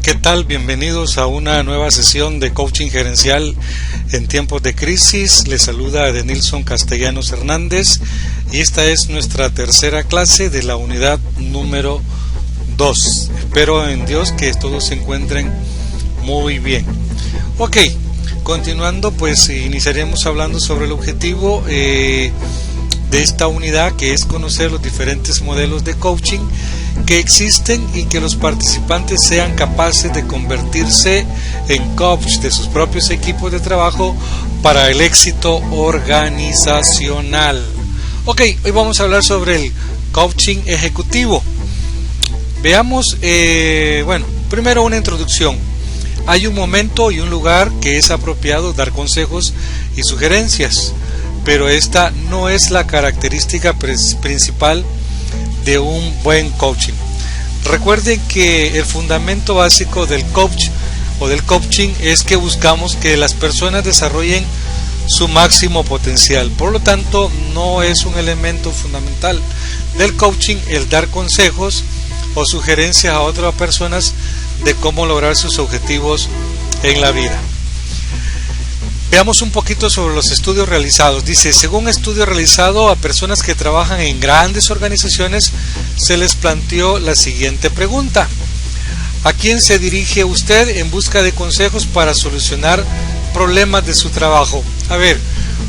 ¿Qué tal? Bienvenidos a una nueva sesión de coaching gerencial en tiempos de crisis. Les saluda Edenilson Castellanos Hernández y esta es nuestra tercera clase de la unidad número 2. Espero en Dios que todos se encuentren muy bien. Ok, continuando, pues iniciaremos hablando sobre el objetivo de esta unidad, que es conocer los diferentes modelos de coaching que existen y que los participantes sean capaces de convertirse en coach de sus propios equipos de trabajo para el éxito organizacional. Ok, hoy vamos a hablar sobre el coaching ejecutivo. Veamos, primero una introducción. Hay un momento y un lugar que es apropiado dar consejos y sugerencias, pero esta no es la característica principal de un buen coaching. Recuerden que el fundamento básico del coach o del coaching es que buscamos que las personas desarrollen su máximo potencial. Por lo tanto, no es un elemento fundamental del coaching el dar consejos o sugerencias a otras personas de cómo lograr sus objetivos en la vida. Veamos un poquito sobre los estudios realizados. Dice, según un estudio realizado a personas que trabajan en grandes organizaciones, se les planteó la siguiente pregunta: ¿a quién se dirige usted en busca de consejos para solucionar problemas de su trabajo? A ver,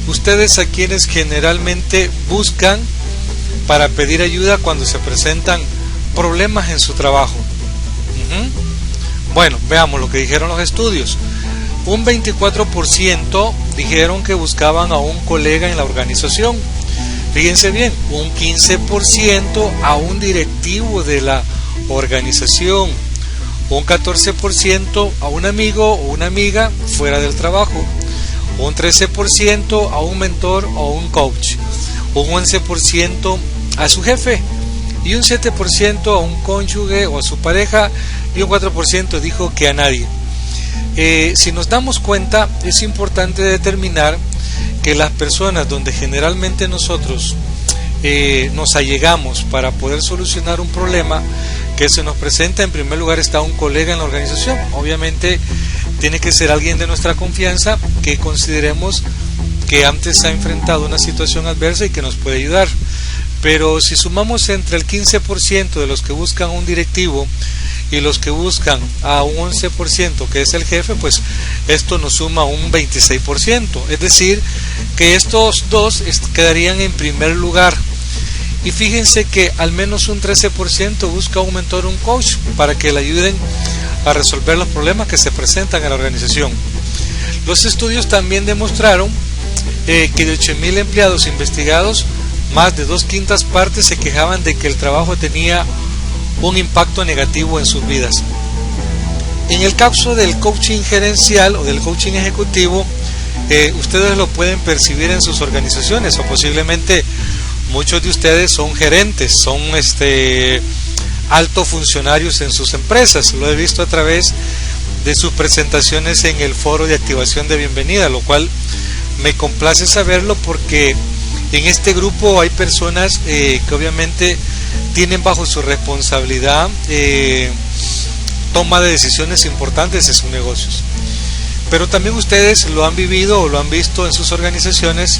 ustedes a quienes generalmente buscan para pedir ayuda cuando se presentan problemas en su trabajo. Bueno, veamos lo que dijeron los estudios. Un 24% dijeron que buscaban a un colega en la organización. Fíjense bien, un 15% a un directivo de la organización. Un 14% a un amigo o una amiga fuera del trabajo. Un 13% a un mentor o un coach. Un 11% a su jefe. Y un 7% a un cónyuge o a su pareja. Y un 4% dijo que a nadie. Si nos damos cuenta, es importante determinar que las personas donde generalmente nosotros nos allegamos para poder solucionar un problema que se nos presenta, en primer lugar está un colega en la organización. Obviamente tiene que ser alguien de nuestra confianza que consideremos que antes ha enfrentado una situación adversa y que nos puede ayudar. Pero si sumamos entre el 15% de los que buscan un directivo y los que buscan a un 11% que es el jefe, pues esto nos suma un 26%, es decir, que estos dos quedarían en primer lugar. Y fíjense que al menos un 13% busca un mentor o un coach para que le ayuden a resolver los problemas que se presentan en la organización. Los estudios también demostraron que de 8,000 empleados investigados, más de 2/5 partes se quejaban de que el trabajo tenía un impacto negativo en sus vidas. En el caso del coaching gerencial o del coaching ejecutivo, ustedes lo pueden percibir en sus organizaciones, o posiblemente muchos de ustedes son gerentes, son altos funcionarios en sus empresas. Lo he visto a través de sus presentaciones en el foro de activación de bienvenida, lo cual me complace saberlo, porque en este grupo hay personas que obviamente tienen bajo su responsabilidad toma de decisiones importantes en sus negocios. Pero también ustedes lo han vivido o lo han visto en sus organizaciones,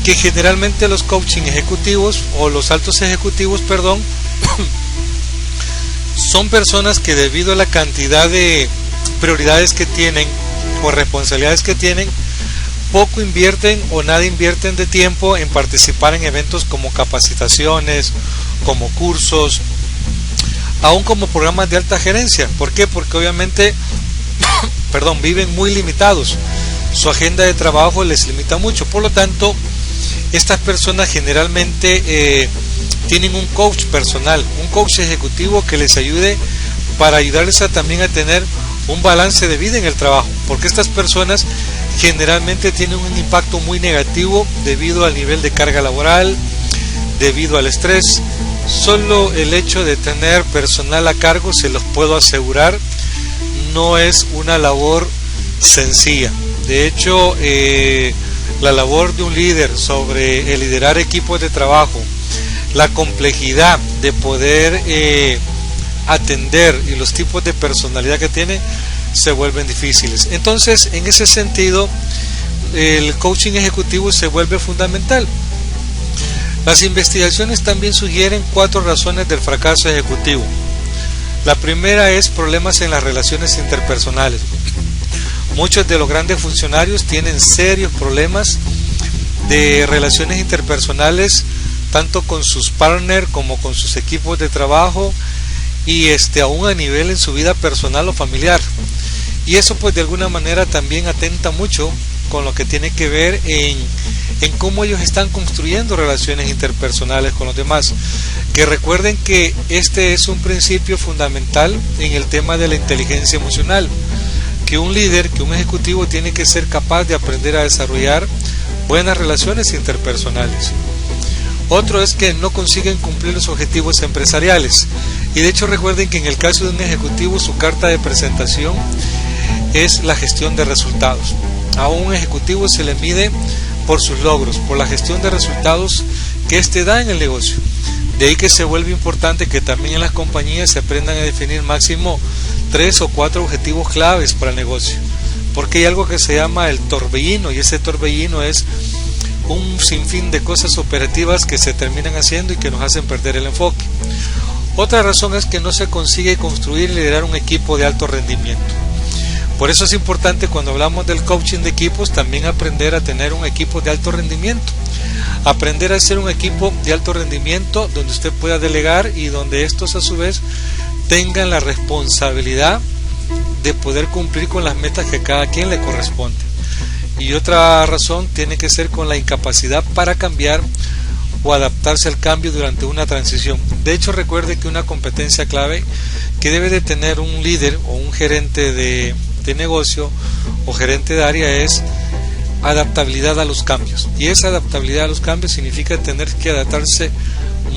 que generalmente los coaching ejecutivos o los altos ejecutivos, son personas que debido a la cantidad de prioridades que tienen o responsabilidades que tienen, poco invierten o nada invierten de tiempo en participar en eventos como capacitaciones, como cursos, aún como programas de alta gerencia. ¿Por qué? Porque obviamente viven muy limitados. Su agenda de trabajo les limita mucho. Por lo tanto, estas personas generalmente tienen un coach personal, un coach ejecutivo que les ayude para ayudarles también a tener un balance de vida en el trabajo, porque estas personas generalmente tienen un impacto muy negativo debido al nivel de carga laboral, debido al estrés. Solo el hecho de tener personal a cargo, se los puedo asegurar, no es una labor sencilla. De hecho, la labor de un líder sobre el liderar equipos de trabajo, la complejidad de poder atender y los tipos de personalidad que tiene se vuelven difíciles. Entonces, en ese sentido, el coaching ejecutivo se vuelve fundamental. Las investigaciones también sugieren 4 razones del fracaso ejecutivo. La primera es problemas en las relaciones interpersonales. Muchos de los grandes funcionarios tienen serios problemas de relaciones interpersonales, tanto con sus partners como con sus equipos de trabajo, y aún a nivel en su vida personal o familiar. Y eso pues de alguna manera también atenta mucho con lo que tiene que ver en cómo ellos están construyendo relaciones interpersonales con los demás. Que recuerden que este es un principio fundamental en el tema de la inteligencia emocional, que un líder, que un ejecutivo tiene que ser capaz de aprender a desarrollar buenas relaciones interpersonales. Otro es que no consiguen cumplir los objetivos empresariales. Y de hecho recuerden que en el caso de un ejecutivo su carta de presentación es la gestión de resultados. A un ejecutivo se le mide por sus logros, por la gestión de resultados que éste da en el negocio. De ahí que se vuelve importante que también en las compañías se aprendan a definir máximo 3 o 4 objetivos claves para el negocio, porque hay algo que se llama el torbellino, y ese torbellino es un sinfín de cosas operativas que se terminan haciendo y que nos hacen perder el enfoque. Otra razón es que no se consigue construir y liderar un equipo de alto rendimiento. Por eso es importante, cuando hablamos del coaching de equipos, también aprender a tener un equipo de alto rendimiento. Aprender a ser un equipo de alto rendimiento donde usted pueda delegar y donde estos a su vez tengan la responsabilidad de poder cumplir con las metas que a cada quien le corresponde. Y otra razón tiene que ser con la incapacidad para cambiar o adaptarse al cambio durante una transición. De hecho, recuerde que una competencia clave que debe de tener un líder o un gerente de negocio o gerente de área es adaptabilidad a los cambios. Y esa adaptabilidad a los cambios significa tener que adaptarse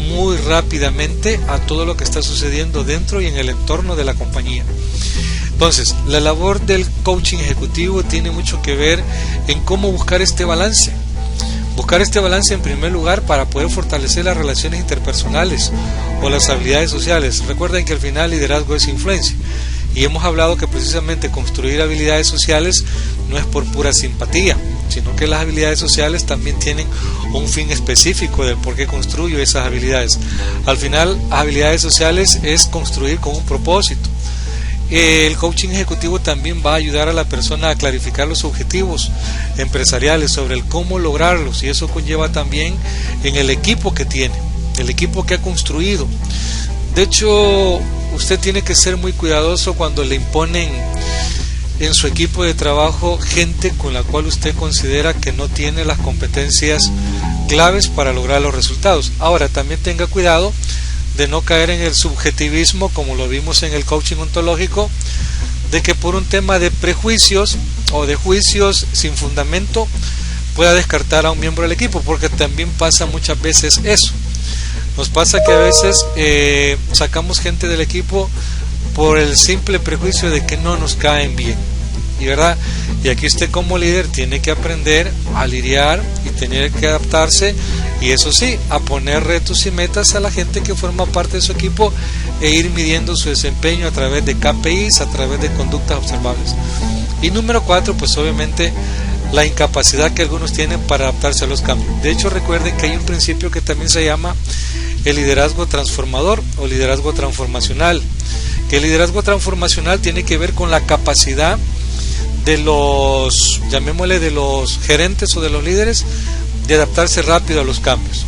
muy rápidamente a todo lo que está sucediendo dentro y en el entorno de la compañía. Entonces, la labor del coaching ejecutivo tiene mucho que ver en cómo buscar este balance. Buscar este balance en primer lugar para poder fortalecer las relaciones interpersonales o las habilidades sociales. Recuerden que al final liderazgo es influencia. Y hemos hablado que precisamente construir habilidades sociales no es por pura simpatía, sino que las habilidades sociales también tienen un fin específico del por qué construyo esas habilidades. Al final, habilidades sociales es construir con un propósito. El coaching ejecutivo también va a ayudar a la persona a clarificar los objetivos empresariales sobre el cómo lograrlos, y eso conlleva también en el equipo que tiene, el equipo que ha construido. De hecho, usted tiene que ser muy cuidadoso cuando le imponen en su equipo de trabajo gente con la cual usted considera que no tiene las competencias claves para lograr los resultados. Ahora, también tenga cuidado de no caer en el subjetivismo, como lo vimos en el coaching ontológico, de que por un tema de prejuicios o de juicios sin fundamento pueda descartar a un miembro del equipo, porque también pasa muchas veces eso. Nos pasa que a veces sacamos gente del equipo por el simple prejuicio de que no nos caen bien, y aquí usted como líder tiene que aprender a lidiar y tener que adaptarse, y eso sí, a poner retos y metas a la gente que forma parte de su equipo e ir midiendo su desempeño a través de KPIs, a través de conductas observables. Y número 4, pues obviamente la incapacidad que algunos tienen para adaptarse a los cambios. De hecho, recuerden que hay un principio que también se llama el liderazgo transformador o liderazgo transformacional, que el liderazgo transformacional tiene que ver con la capacidad de los, llamémosle, de los gerentes o de los líderes de adaptarse rápido a los cambios.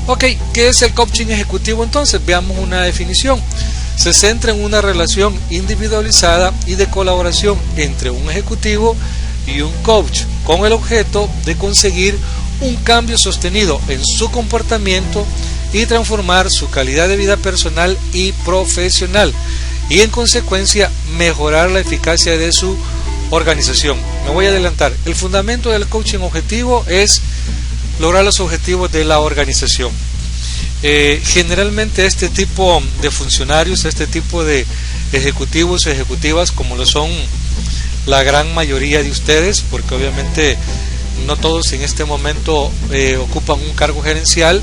Ok, ¿qué es el coaching ejecutivo entonces? Veamos una definición. Se centra en una relación individualizada y de colaboración entre un ejecutivo y un coach, con el objeto de conseguir un cambio sostenido en su comportamiento y transformar su calidad de vida personal y profesional, y en consecuencia mejorar la eficacia de su organización. Me voy a adelantar. El fundamento del coaching objetivo es lograr los objetivos de la organización. Generalmente este tipo de funcionarios, este tipo de ejecutivos y ejecutivas, como lo son la gran mayoría de ustedes, porque obviamente no todos en este momento ocupan un cargo gerencial,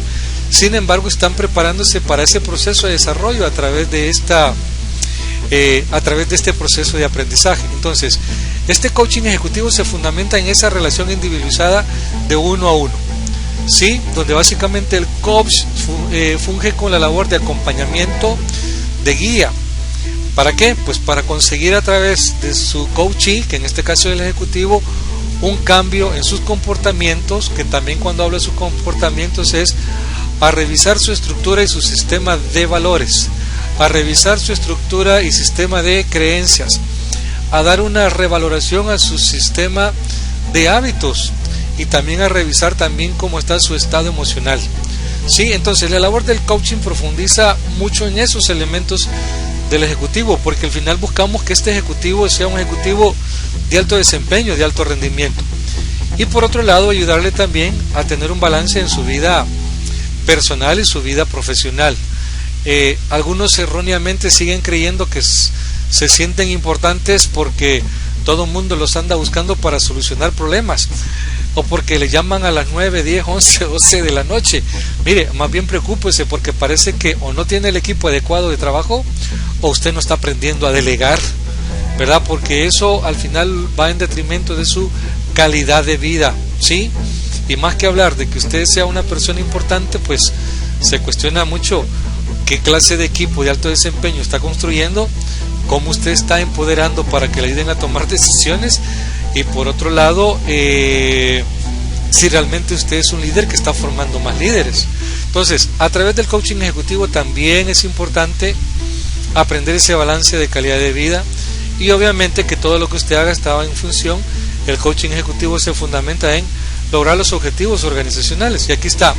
sin embargo están preparándose para ese proceso de desarrollo a través de esta a través de este proceso de aprendizaje. Entonces, este coaching ejecutivo se fundamenta en esa relación individualizada de uno a uno, ¿sí? Donde básicamente el coach funge con la labor de acompañamiento, de guía. ¿Para qué? Pues para conseguir a través de su coachee, que en este caso es el ejecutivo, un cambio en sus comportamientos, que también cuando hablo de sus comportamientos es a revisar su estructura y su sistema de valores, a revisar su estructura y sistema de creencias, a dar una revaloración a su sistema de hábitos y también a revisar también cómo está su estado emocional. Sí, entonces la labor del coaching profundiza mucho en esos elementos del ejecutivo, porque al final buscamos que este ejecutivo sea un ejecutivo de alto desempeño, de alto rendimiento, y por otro lado ayudarle también a tener un balance en su vida personal y su vida profesional. Algunos erróneamente siguen creyendo que se sienten importantes porque todo el mundo los anda buscando para solucionar problemas, o porque le llaman a las 9, 10, 11, 12 de la noche. Mire, más bien preocúpese, porque parece que o no tiene el equipo adecuado de trabajo o usted no está aprendiendo a delegar, ¿verdad? Porque eso al final va en detrimento de su calidad de vida, ¿sí? Y más que hablar de que usted sea una persona importante, pues se cuestiona mucho qué clase de equipo de alto desempeño está construyendo, cómo usted está empoderando para que le ayuden a tomar decisiones, y por otro lado, si realmente usted es un líder que está formando más líderes. Entonces, a través del coaching ejecutivo también es importante aprender ese balance de calidad de vida, y obviamente que todo lo que usted haga estaba en función. El coaching ejecutivo se fundamenta en lograr los objetivos organizacionales, y aquí está.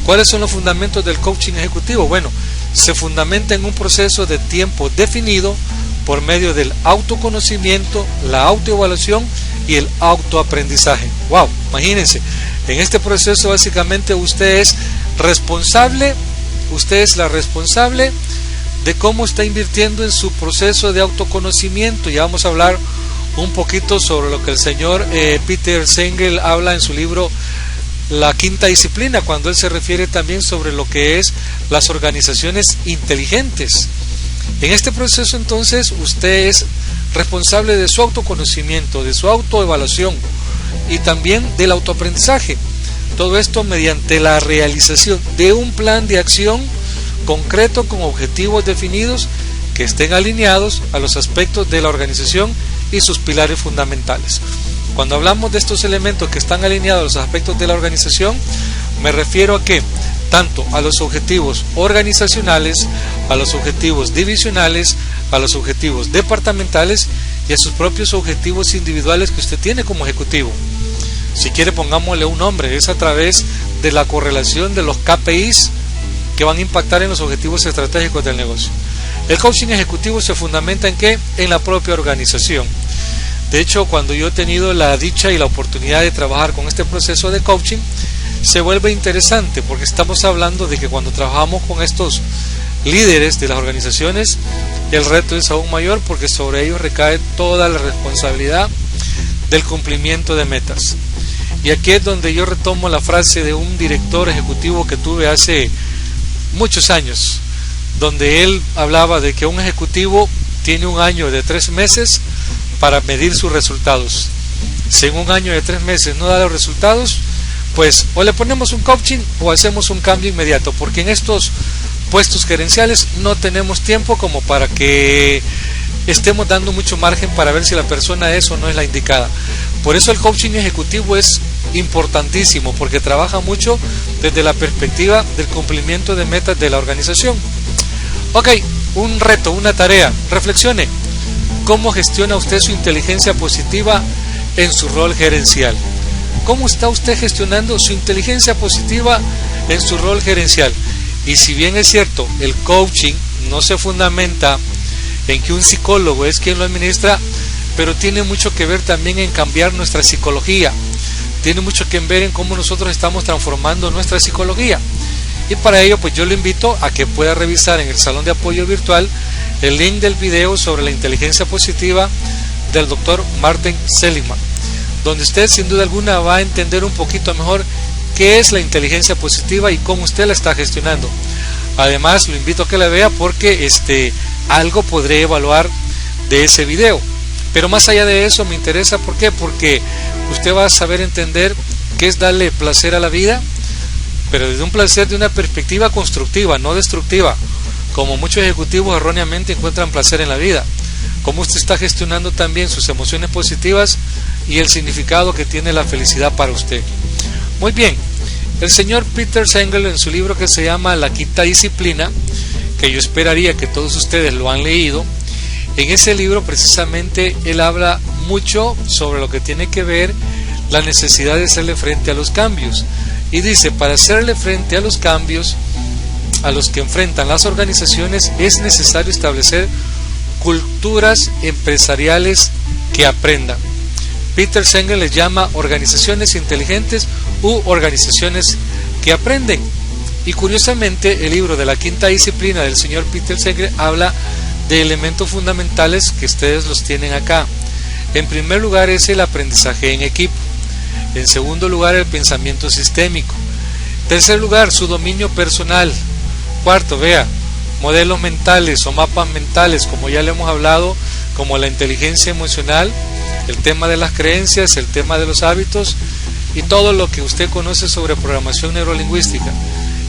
¿Cuáles son los fundamentos del coaching ejecutivo? Bueno, se fundamenta en un proceso de tiempo definido por medio del autoconocimiento, la autoevaluación y el autoaprendizaje. ¡Wow! Imagínense, en este proceso básicamente usted es la responsable de cómo está invirtiendo en su proceso de autoconocimiento. Ya vamos a hablar un poquito sobre lo que el señor Peter Senge habla en su libro La Quinta Disciplina, cuando él se refiere también sobre lo que es las organizaciones inteligentes. En este proceso entonces usted es responsable de su autoconocimiento, de su autoevaluación y también del autoaprendizaje. Todo esto mediante la realización de un plan de acción concreto con objetivos definidos que estén alineados a los aspectos de la organización y sus pilares fundamentales. Cuando hablamos de estos elementos que están alineados a los aspectos de la organización, me refiero a que tanto a los objetivos organizacionales, a los objetivos divisionales, a los objetivos departamentales y a sus propios objetivos individuales que usted tiene como ejecutivo. Si quiere, pongámosle un nombre, es a través de la correlación de los KPIs que van a impactar en los objetivos estratégicos del negocio. El coaching ejecutivo se fundamenta en ¿qué? En la propia organización. De hecho, cuando yo he tenido la dicha y la oportunidad de trabajar con este proceso de coaching, se vuelve interesante, porque estamos hablando de que cuando trabajamos con estos líderes de las organizaciones, el reto es aún mayor, porque sobre ellos recae toda la responsabilidad del cumplimiento de metas. Y aquí es donde yo retomo la frase de un director ejecutivo que tuve hace muchos años, donde él hablaba de que un ejecutivo tiene un año de 3 meses para medir sus resultados. Si en un año de 3 meses no da los resultados, pues o le ponemos un coaching o hacemos un cambio inmediato, porque en estos puestos gerenciales no tenemos tiempo como para que estemos dando mucho margen para ver si la persona es o no es la indicada. Por eso el coaching ejecutivo es importantísimo, porque trabaja mucho desde la perspectiva del cumplimiento de metas de la organización. Ok, un reto, una tarea, reflexione. ¿Cómo gestiona usted su inteligencia positiva en su rol gerencial? ¿Cómo está usted gestionando su inteligencia positiva en su rol gerencial? Y si bien es cierto, el coaching no se fundamenta en que un psicólogo es quien lo administra, pero tiene mucho que ver también en cambiar nuestra psicología. Tiene mucho que ver en cómo nosotros estamos transformando nuestra psicología. Y para ello, pues yo lo invito a que pueda revisar en el salón de apoyo virtual el link del video sobre la inteligencia positiva del Dr. Martin Seligman, donde usted sin duda alguna va a entender un poquito mejor qué es la inteligencia positiva y cómo usted la está gestionando. Además, lo invito a que la vea porque algo podré evaluar de ese video. Pero más allá de eso me interesa, ¿por qué? Porque usted va a saber entender qué es darle placer a la vida, pero desde un placer de una perspectiva constructiva, no destructiva, como muchos ejecutivos erróneamente encuentran placer en la vida. Cómo usted está gestionando también sus emociones positivas y el significado que tiene la felicidad para usted. Muy bien, el señor Peter Senge, en su libro que se llama La Quinta Disciplina, que yo esperaría que todos ustedes lo han leído, en ese libro precisamente él habla mucho sobre lo que tiene que ver la necesidad de hacerle frente a los cambios. Y dice, para hacerle frente a los cambios a los que enfrentan las organizaciones es necesario establecer culturas empresariales que aprendan. Peter Senge les llama organizaciones inteligentes u organizaciones que aprenden. Y curiosamente el libro de La Quinta Disciplina del señor Peter Senge habla de elementos fundamentales que ustedes los tienen acá. En primer lugar es el aprendizaje en equipo. En segundo lugar, el pensamiento sistémico. Tercer lugar, su dominio personal. Cuarto, vea, modelos mentales o mapas mentales, como ya le hemos hablado, como la inteligencia emocional, el tema de las creencias, el tema de los hábitos y todo lo que usted conoce sobre programación neurolingüística.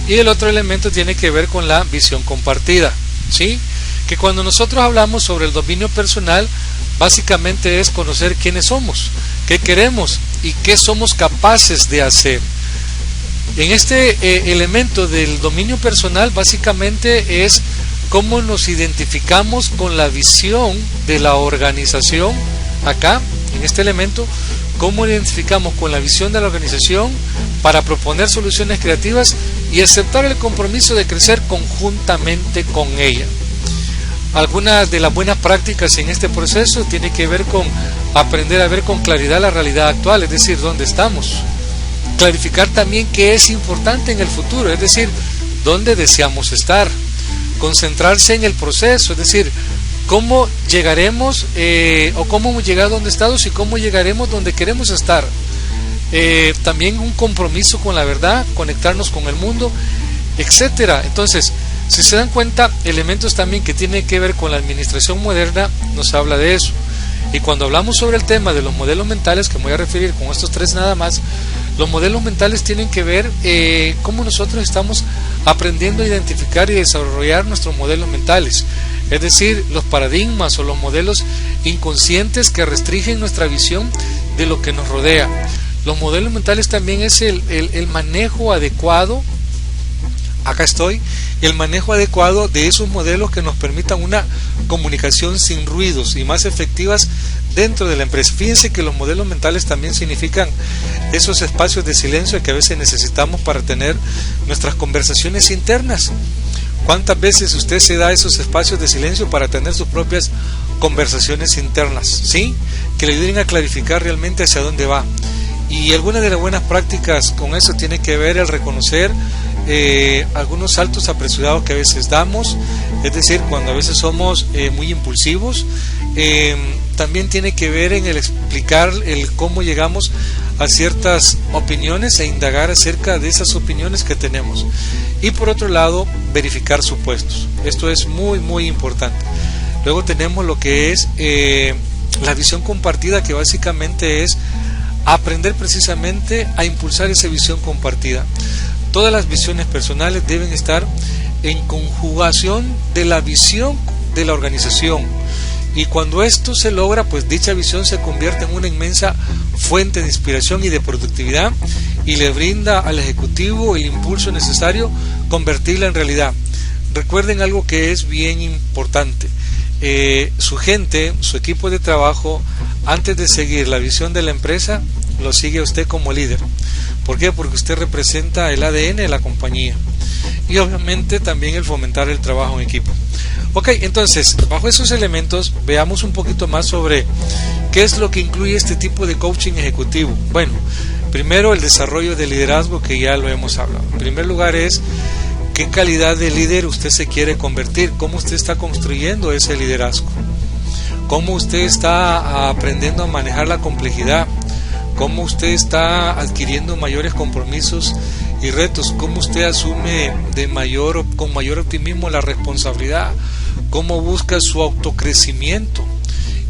Y el otro elemento tiene que ver con la visión compartida, ¿sí? Que cuando nosotros hablamos sobre el dominio personal, básicamente es conocer quiénes somos, qué queremos y qué somos capaces de hacer. En este elemento del dominio personal, básicamente es cómo nos identificamos con la visión de la organización. Acá, en este elemento, cómo identificamos con la visión de la organización para proponer soluciones creativas y aceptar el compromiso de crecer conjuntamente con ella. Algunas de las buenas prácticas en este proceso tiene que ver con aprender a ver con claridad la realidad actual, es decir, dónde estamos. Clarificar también qué es importante en el futuro, es decir, dónde deseamos estar. Concentrarse en el proceso, es decir, cómo llegaremos o cómo hemos llegado donde estamos y cómo llegaremos donde queremos estar. También un compromiso con la verdad, conectarnos con el mundo, etcétera. Entonces, si se dan cuenta, elementos también que tienen que ver con la administración moderna nos habla de eso. Y cuando hablamos sobre el tema de los modelos mentales, que me voy a referir con estos tres nada más, los modelos mentales tienen que ver cómo nosotros estamos aprendiendo a identificar y desarrollar nuestros modelos mentales. Es decir, los paradigmas o los modelos inconscientes que restringen nuestra visión de lo que nos rodea. Los modelos mentales también es el manejo adecuado. Acá estoy, el manejo adecuado de esos modelos que nos permitan una comunicación sin ruidos y más efectivas dentro de la empresa. Fíjense que los modelos mentales también significan esos espacios de silencio que a veces necesitamos para tener nuestras conversaciones internas. ¿Cuántas veces usted se da esos espacios de silencio para tener sus propias conversaciones internas? ¿Sí? Que le ayuden a clarificar realmente hacia dónde va. Y alguna de las buenas prácticas con eso tiene que ver el reconocer algunos saltos apresurados que a veces damos, es decir, cuando a veces somos muy impulsivos. También tiene que ver en el explicar el cómo llegamos a ciertas opiniones e indagar acerca de esas opiniones que tenemos. Y por otro lado, verificar supuestos. Esto es muy muy importante. Luego tenemos lo que es la visión compartida, que básicamente es aprender precisamente a impulsar esa visión compartida. Todas las visiones personales deben estar en conjugación de la visión de la organización. Y cuando esto se logra, pues dicha visión se convierte en una inmensa fuente de inspiración y de productividad y le brinda al ejecutivo el impulso necesario convertirla en realidad. Recuerden algo que es bien importante. Su gente, su equipo de trabajo, antes de seguir la visión de la empresa, lo sigue a usted como líder. ¿Por qué? Porque usted representa el ADN de la compañía. Y obviamente también el fomentar el trabajo en equipo. Ok, entonces, bajo esos elementos, veamos un poquito más sobre qué es lo que incluye este tipo de coaching ejecutivo. Bueno, primero el desarrollo de liderazgo, que ya lo hemos hablado. En primer lugar es qué calidad de líder usted se quiere convertir, cómo usted está construyendo ese liderazgo, cómo usted está aprendiendo a manejar la complejidad, cómo usted está adquiriendo mayores compromisos y retos, cómo usted asume con mayor optimismo la responsabilidad, cómo busca su autocrecimiento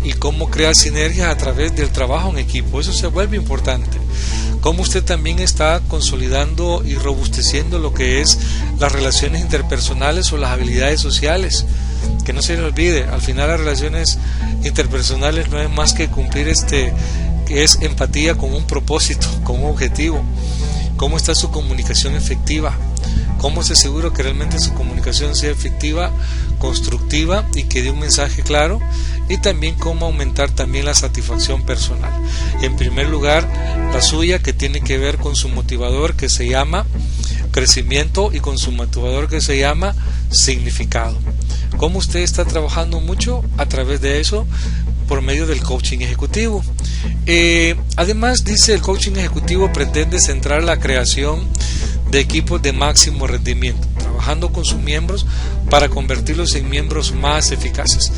y cómo crea sinergias a través del trabajo en equipo. Eso se vuelve importante. Cómo usted también está consolidando y robusteciendo lo que es las relaciones interpersonales o las habilidades sociales. Que no se le olvide, al final las relaciones interpersonales no es más que cumplir que es empatía con un propósito, con un objetivo. Cómo está su comunicación efectiva, cómo se asegura que realmente su comunicación sea efectiva, constructiva y que dé un mensaje claro, y también cómo aumentar también la satisfacción personal. En primer lugar, la suya, que tiene que ver con su motivador, que se llama crecimiento, y con su motivador, que se llama significado. Cómo usted está trabajando mucho a través de eso por medio del coaching ejecutivo. Además, dice, el coaching ejecutivo pretende centrar la creación de equipos de máximo rendimiento, trabajando con sus miembros para convertirlos en miembros más eficaces.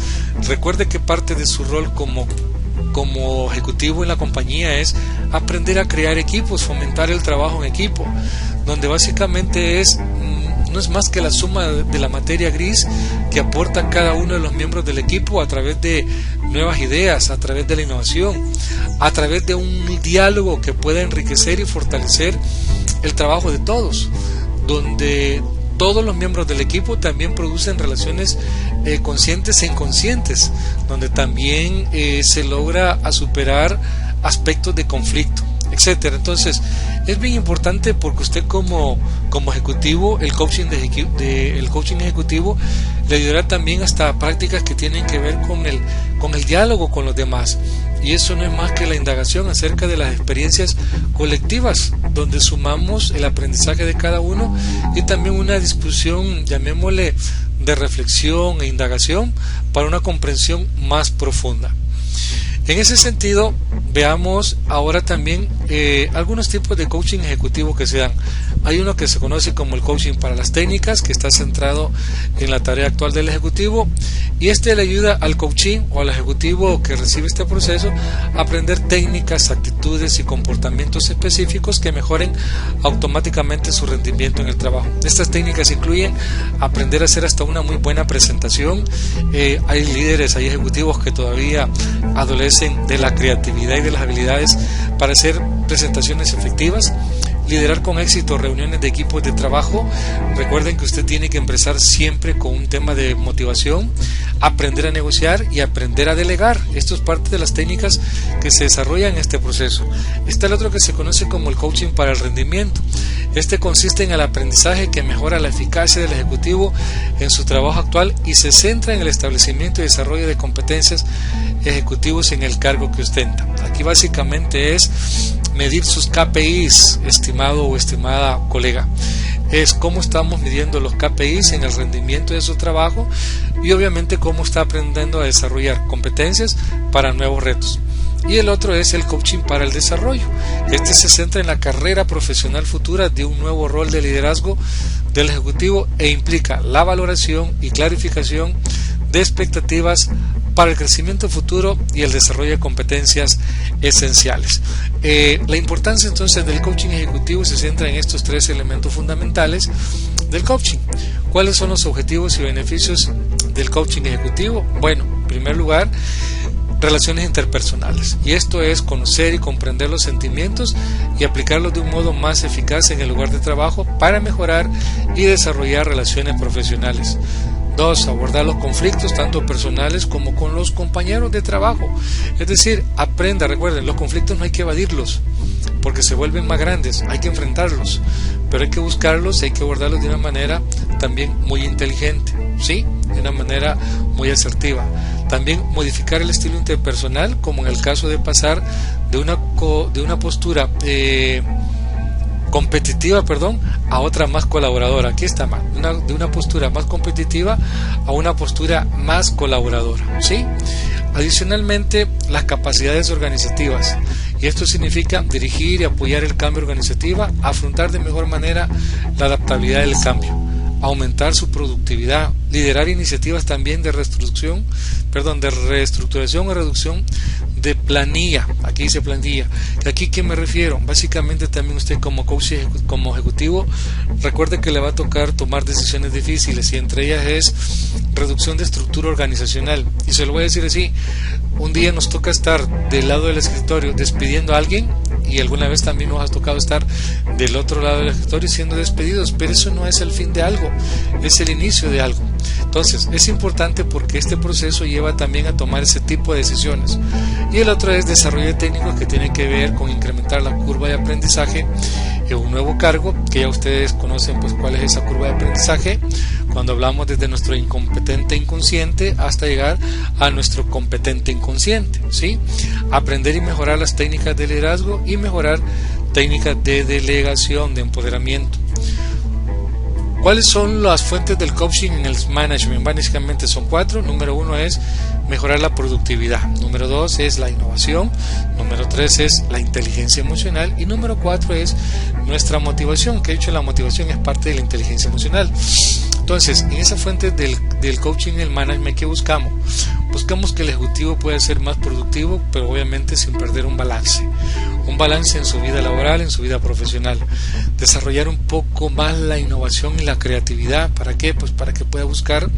Recuerde que parte de su rol como ejecutivo en la compañía es aprender a crear equipos, fomentar el trabajo en equipo, donde básicamente no es más que la suma de la materia gris que aporta cada uno de los miembros del equipo a través de nuevas ideas, a través de la innovación, a través de un diálogo que pueda enriquecer y fortalecer el trabajo de todos, donde todos los miembros del equipo también producen relaciones conscientes e inconscientes, donde también se logra a superar aspectos de conflicto, etcétera. Entonces es bien importante, porque usted como ejecutivo, el coaching ejecutivo le ayudará también hasta prácticas que tienen que ver con el diálogo con los demás, y eso no es más que la indagación acerca de las experiencias colectivas, donde sumamos el aprendizaje de cada uno y también una discusión, llamémosle, de reflexión e indagación para una comprensión más profunda. En ese sentido, veamos ahora también algunos tipos de coaching ejecutivo que se dan. Hay uno que se conoce como el coaching para las técnicas, que está centrado en la tarea actual del ejecutivo, y le ayuda al coaching o al ejecutivo que recibe este proceso a aprender técnicas, actitudes y comportamientos específicos que mejoren automáticamente su rendimiento en el trabajo. Estas técnicas incluyen aprender a hacer hasta una muy buena presentación. Hay líderes, hay ejecutivos que todavía adolecen de la creatividad y de las habilidades para hacer presentaciones efectivas. Liderar con éxito reuniones de equipos de trabajo. Recuerden que usted tiene que empezar siempre con un tema de motivación, aprender a negociar y aprender a delegar. Esto es parte de las técnicas que se desarrollan en este proceso. Está el otro que se conoce como el coaching para el rendimiento. Este consiste en el aprendizaje que mejora la eficacia del ejecutivo en su trabajo actual y se centra en el establecimiento y desarrollo de competencias ejecutivos en el cargo que ostenta. Aquí básicamente es medir sus KPIs, estimado o estimada colega. Es cómo estamos midiendo los KPIs en el rendimiento de su trabajo, y obviamente cómo está aprendiendo a desarrollar competencias para nuevos retos. Y el otro es el coaching para el desarrollo. Este se centra en la carrera profesional futura de un nuevo rol de liderazgo del ejecutivo e implica la valoración y clarificación de expectativas para el crecimiento futuro y el desarrollo de competencias esenciales. La importancia entonces del coaching ejecutivo se centra en estos tres elementos fundamentales del coaching. ¿Cuáles son los objetivos y beneficios del coaching ejecutivo? Bueno, en primer lugar, relaciones interpersonales, y esto es conocer y comprender los sentimientos y aplicarlos de un modo más eficaz en el lugar de trabajo para mejorar y desarrollar relaciones profesionales. 2. Abordar los conflictos tanto personales como con los compañeros de trabajo. Es decir, aprenda, recuerden, los conflictos no hay que evadirlos porque se vuelven más grandes, hay que enfrentarlos, pero hay que buscarlos y hay que abordarlos de una manera también muy inteligente, ¿sí? De una manera muy asertiva. También modificar el estilo interpersonal, como en el caso de pasar de una postura competitiva, a otra más colaboradora. Aquí está mal, de una postura más competitiva a una postura más colaboradora, ¿sí? Adicionalmente, las capacidades organizativas, y esto significa dirigir y apoyar el cambio organizativo, afrontar de mejor manera la adaptabilidad del cambio, aumentar su productividad, liderar iniciativas también de reestructuración o reducción de planilla. Aquí dice plantilla. ¿Aquí qué me refiero? Básicamente también usted como coach, como ejecutivo, recuerde que le va a tocar tomar decisiones difíciles, y entre ellas es reducción de estructura organizacional. Y se lo voy a decir así: un día nos toca estar del lado del escritorio despidiendo a alguien, y alguna vez también nos ha tocado estar del otro lado del escritorio siendo despedidos, pero eso no es el fin de algo, es el inicio de algo. Entonces es importante porque este proceso lleva también a tomar ese tipo de decisiones. Y el otro es desarrollo de técnicos, que tiene que ver con incrementar la curva de aprendizaje en un nuevo cargo, que ya ustedes conocen pues cuál es esa curva de aprendizaje, cuando hablamos desde nuestro incompetente inconsciente hasta llegar a nuestro competente inconsciente, ¿sí? Aprender y mejorar las técnicas de liderazgo y mejorar técnicas de delegación, de empoderamiento. ¿Cuáles son las fuentes del coaching en el management? Básicamente son 4. Número 1 es mejorar la productividad. Número 2 es la innovación. Número 3 es la inteligencia emocional. Y número 4 es nuestra motivación, que de hecho la motivación es parte de la inteligencia emocional. Entonces, en esa fuente del coaching en el management, ¿qué buscamos? Buscamos que el ejecutivo pueda ser más productivo, pero obviamente sin perder un balance en su vida laboral, en su vida profesional. Desarrollar un poco más la innovación y la creatividad. ¿Para qué? Pues para que pueda buscar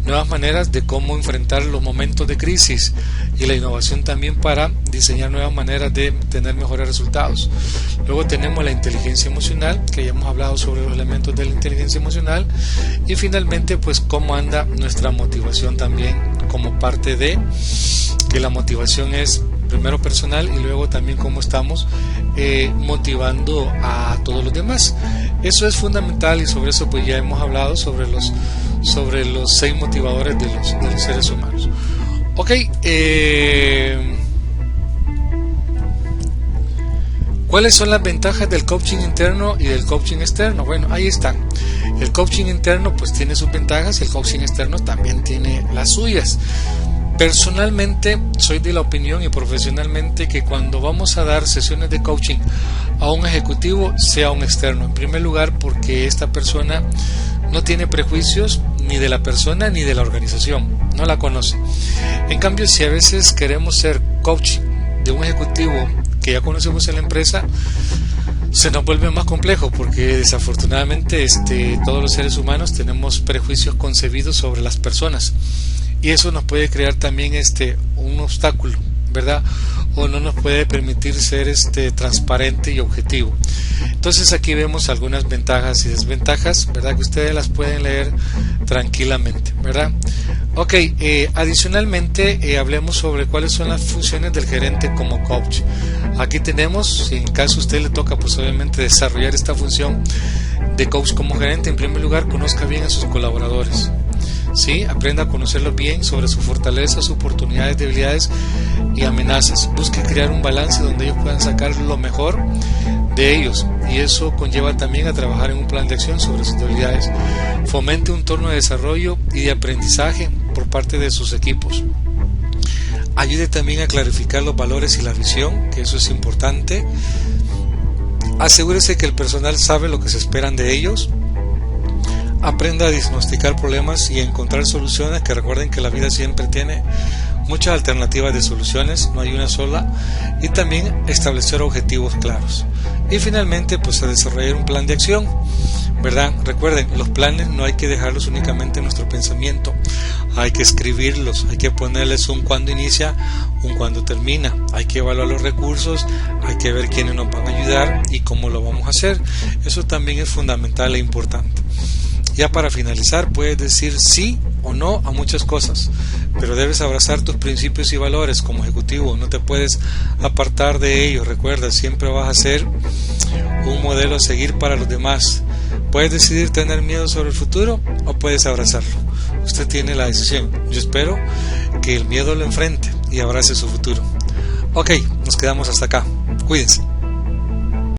nuevas maneras de cómo enfrentar los momentos de crisis, y la innovación también para diseñar nuevas maneras de tener mejores resultados. Luego tenemos la inteligencia emocional, que ya hemos hablado sobre los elementos de la inteligencia emocional, y finalmente pues cómo anda nuestra motivación también, como parte de que la motivación es primero personal y luego también cómo estamos motivando a todos los demás. Eso es fundamental, y sobre eso pues ya hemos hablado sobre los 6 motivadores de los seres humanos. Ok, ¿cuáles son las ventajas del coaching interno y del coaching externo? Bueno, ahí están. El coaching interno pues tiene sus ventajas, y el coaching externo también tiene las suyas. Personalmente soy de la opinión, y profesionalmente, que cuando vamos a dar sesiones de coaching a un ejecutivo, sea un externo. En primer lugar, porque esta persona no tiene prejuicios ni de la persona ni de la organización, no la conoce. En cambio, si a veces queremos ser coach de un ejecutivo que ya conocemos en la empresa, se nos vuelve más complejo, porque desafortunadamente todos los seres humanos tenemos prejuicios concebidos sobre las personas, y eso nos puede crear también un obstáculo, ¿verdad? O no nos puede permitir ser transparente y objetivo. Entonces aquí vemos algunas ventajas y desventajas, ¿verdad? Que ustedes las pueden leer tranquilamente, ¿verdad? Ok, adicionalmente hablemos sobre cuáles son las funciones del gerente como coach. Aquí tenemos, si en caso a usted le toca pues obviamente desarrollar esta función de coach como gerente, en primer lugar conozca bien a sus colaboradores. ¿Sí? Aprenda a conocerlos bien sobre sus fortalezas, oportunidades, debilidades y amenazas. Busque crear un balance donde ellos puedan sacar lo mejor de ellos, y eso conlleva también a trabajar en un plan de acción sobre sus debilidades. Fomente un entorno de desarrollo y de aprendizaje por parte de sus equipos. Ayude también a clarificar los valores y la visión, que eso es importante. Asegúrese que el personal sabe lo que se esperan de ellos. Aprenda a diagnosticar problemas y a encontrar soluciones, que recuerden que la vida siempre tiene muchas alternativas de soluciones, no hay una sola. Y también establecer objetivos claros. Y finalmente pues a desarrollar un plan de acción, ¿verdad? Recuerden, los planes no hay que dejarlos únicamente en nuestro pensamiento, hay que escribirlos, hay que ponerles un cuándo inicia, un cuándo termina, hay que evaluar los recursos, hay que ver quiénes nos van a ayudar y cómo lo vamos a hacer. Eso también es fundamental e importante. Ya para finalizar, puedes decir sí o no a muchas cosas, pero debes abrazar tus principios y valores como ejecutivo, no te puedes apartar de ellos. Recuerda, siempre vas a ser un modelo a seguir para los demás. Puedes decidir tener miedo sobre el futuro o puedes abrazarlo. Usted tiene la decisión. Yo espero que el miedo lo enfrente y abrace su futuro. Ok, nos quedamos hasta acá. Cuídense.